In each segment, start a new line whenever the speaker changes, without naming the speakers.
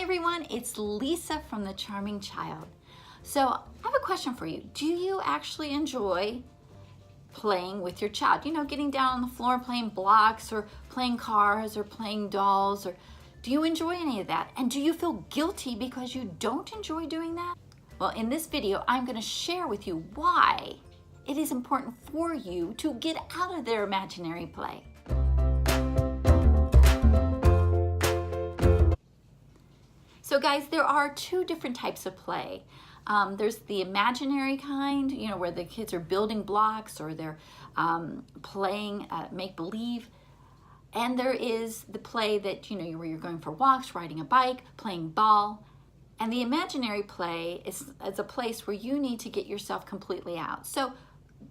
everyone, it's Lisa from The Charming Child. So I have a question for you. Do you actually enjoy playing with your child? You know, getting down on the floor playing blocks or playing cars or playing dolls, or do you enjoy any of that? And do you feel guilty because you don't enjoy doing that? Well, in this video, I'm going to share with you why it is important for you to get out of their imaginary play. So guys, there are two different types of play. There's the imaginary kind, you know, where the kids are building blocks or they're playing make-believe. And there is the play that, you know, where you're going for walks, riding a bike, playing ball. And the imaginary play is a place where you need to get yourself completely out. So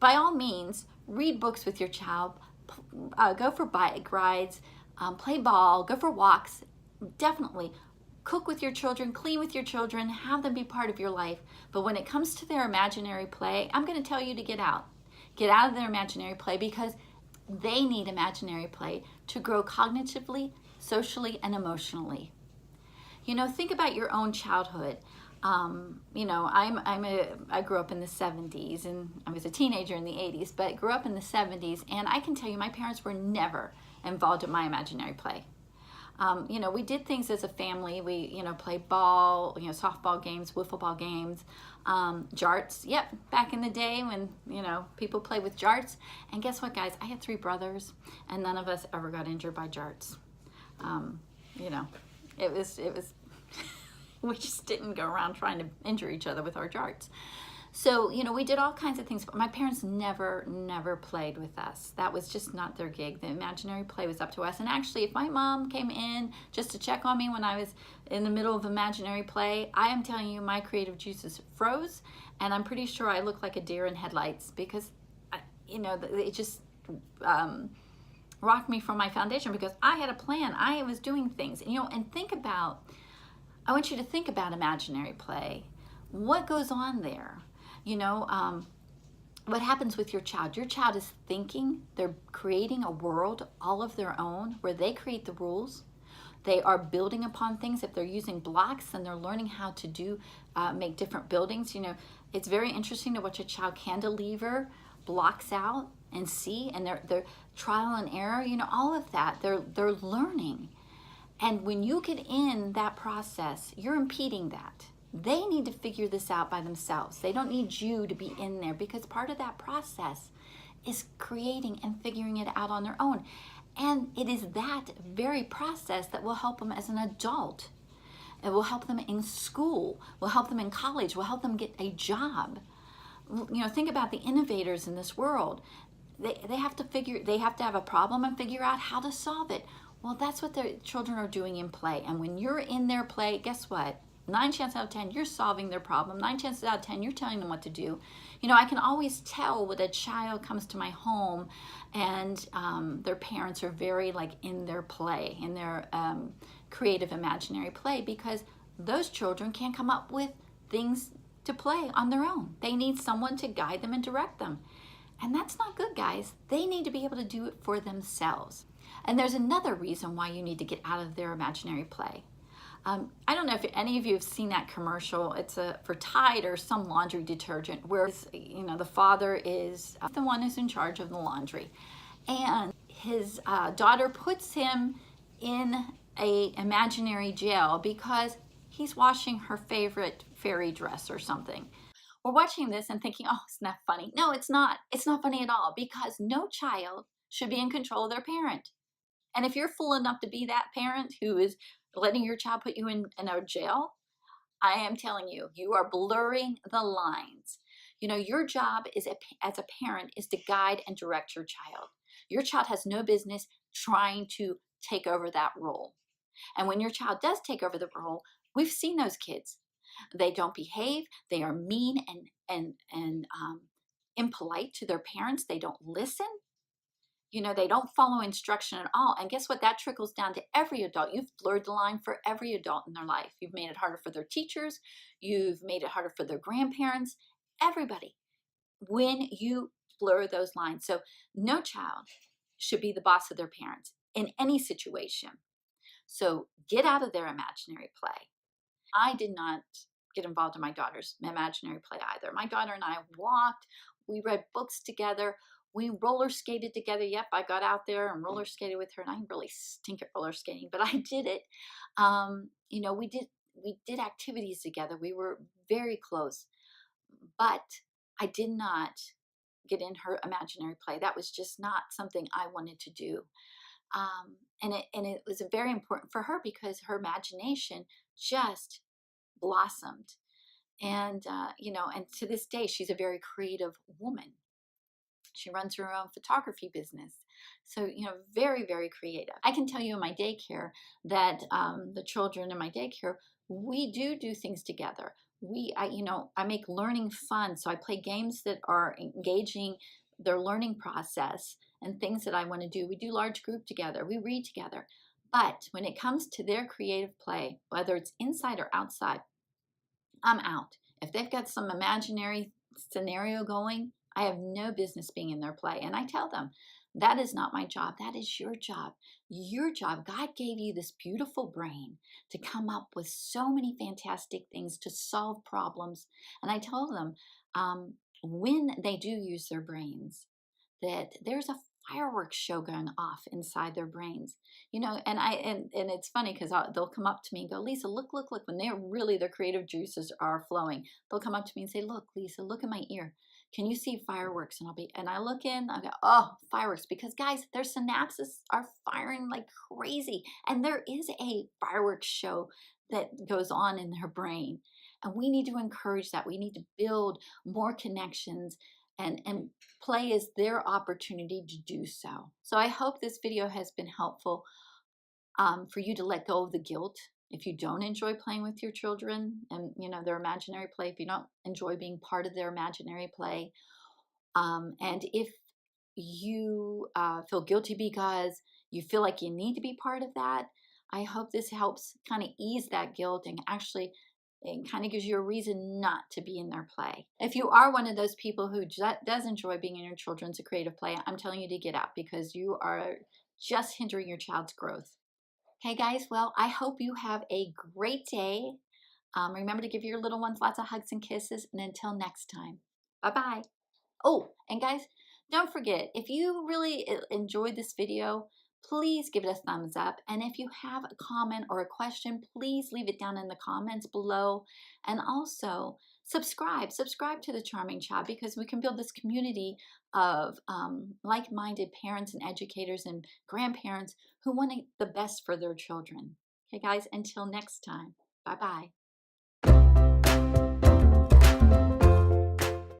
by all means, read books with your child, go for bike rides, play ball, go for walks, definitely. Cook with your children, clean with your children, have them be part of your life. But when it comes to their imaginary play, I'm going to tell you to get out. Get out of their imaginary play because they need imaginary play to grow cognitively, socially, and emotionally. You know, think about your own childhood. You know, I grew up in the 70s and I was a teenager in the 80s, but grew up in the 70s, and I can tell you my parents were never involved in my imaginary play. You know, we did things as a family. We, you know, played ball, you know, softball games, wiffle ball games, jarts. Yep, back in the day when, you know, people played with jarts. And guess what, guys? I had 3 brothers, and none of us ever got injured by jarts. You know, it was we just didn't go around trying to injure each other with our jarts. So, you know, we did all kinds of things, but my parents never played with us. That was just not their gig. The imaginary play was up to us. And actually, if my mom came in just to check on me when I was in the middle of imaginary play, I am telling you, my creative juices froze, and I'm pretty sure I looked like a deer in headlights because, you know, it just rocked me from my foundation because I had a plan. I was doing things, you know, and I want you to think about imaginary play. What goes on there? You know, what happens with your child? Your child is thinking, they're creating a world all of their own where they create the rules. They are building upon things. If they're using blocks, then they're learning how to make different buildings. You know, it's very interesting to watch a child cantilever blocks out and see, and they're trial and error, you know, all of that. They're learning. And when you get in that process, you're impeding that. They need to figure this out by themselves. They don't need you to be in there because part of that process is creating and figuring it out on their own. And it is that very process that will help them as an adult. It will help them in school, will help them in college, will help them get a job. You know, think about the innovators in this world. They have to have a problem and figure out how to solve it. Well, that's what their children are doing in play. And when you're in their play, guess what? 9 chances out of 10, you're solving their problem. 9 chances out of 10, you're telling them what to do. You know, I can always tell when a child comes to my home and their parents are very like in their play, in their creative imaginary play, because those children can't come up with things to play on their own. They need someone to guide them and direct them. And that's not good, guys. They need to be able to do it for themselves. And there's another reason why you need to get out of their imaginary play. I don't know if any of you have seen that commercial. It's for Tide or some laundry detergent where, you know, the father is the one who's in charge of the laundry. And his daughter puts him in a imaginary jail because he's washing her favorite fairy dress or something. We're watching this and thinking, oh, isn't that funny? No, it's not. It's not funny at all because no child should be in control of their parent. And if you're fool enough to be that parent who is letting your child put you in a jail, I am telling you, you are blurring the lines. You know, your job as a parent is to guide and direct your child. Your child has no business trying to take over that role. And when your child does take over the role, we've seen those kids. They don't behave. They are mean and impolite to their parents. They don't listen. You know, they don't follow instruction at all. And guess what? That trickles down to every adult. You've blurred the line for every adult in their life. You've made it harder for their teachers. You've made it harder for their grandparents, everybody, when you blur those lines. So no child should be the boss of their parents in any situation. So get out of their imaginary play. I did not get involved in my daughter's imaginary play either. My daughter and I walked, we read books together, we roller skated together. Yep, I got out there and roller skated with her, and I really stink at roller skating, but I did it. You know, we did activities together. We were very close, but I did not get in her imaginary play. That was just not something I wanted to do. And it was very important for her because her imagination just blossomed. And you know, and to this day, she's a very creative woman. She runs her own photography business. So, you know, very, very creative. I can tell you in my daycare that the children in my daycare, we do things together. You know, I make learning fun. So I play games that are engaging their learning process and things that I want to do. We do large group together. We read together. But when it comes to their creative play, whether it's inside or outside, I'm out. If they've got some imaginary scenario going, I have no business being in their play. And I tell them, that is not my job. That is your job. Your job. God gave you this beautiful brain to come up with so many fantastic things to solve problems. And I tell them, when they do use their brains, that there's a fireworks show going off inside their brains, you know. And it's funny because they'll come up to me and go, Lisa, look, when they're really, their creative juices are flowing, they'll come up to me and say, look, Lisa, look at my ear, can you see fireworks? And I look in, I go, oh, fireworks, because guys, their synapses are firing like crazy, and there is a fireworks show that goes on in their brain, and we need to encourage that. We need to build more connections, and play is their opportunity to do so. So I hope this video has been helpful for you to let go of the guilt if you don't enjoy playing with your children and, you know, their imaginary play, if you don't enjoy being part of their imaginary play. And if you feel guilty because you feel like you need to be part of that, I hope this helps kind of ease that guilt and actually it kind of gives you a reason not to be in their play. If you are one of those people who does enjoy being in your children's creative play, I'm telling you to get out because you are just hindering your child's growth. Okay, guys, well, I hope you have a great day. Remember to give your little ones lots of hugs and kisses, and until next time, bye-bye. Oh, and guys, don't forget, if you really enjoyed this video, please give it a thumbs up. And if you have a comment or a question, please leave it down in the comments below. And also subscribe to The Charming Child, because we can build this community of like-minded parents and educators and grandparents who want the best for their children. Okay, guys, until next time, bye-bye.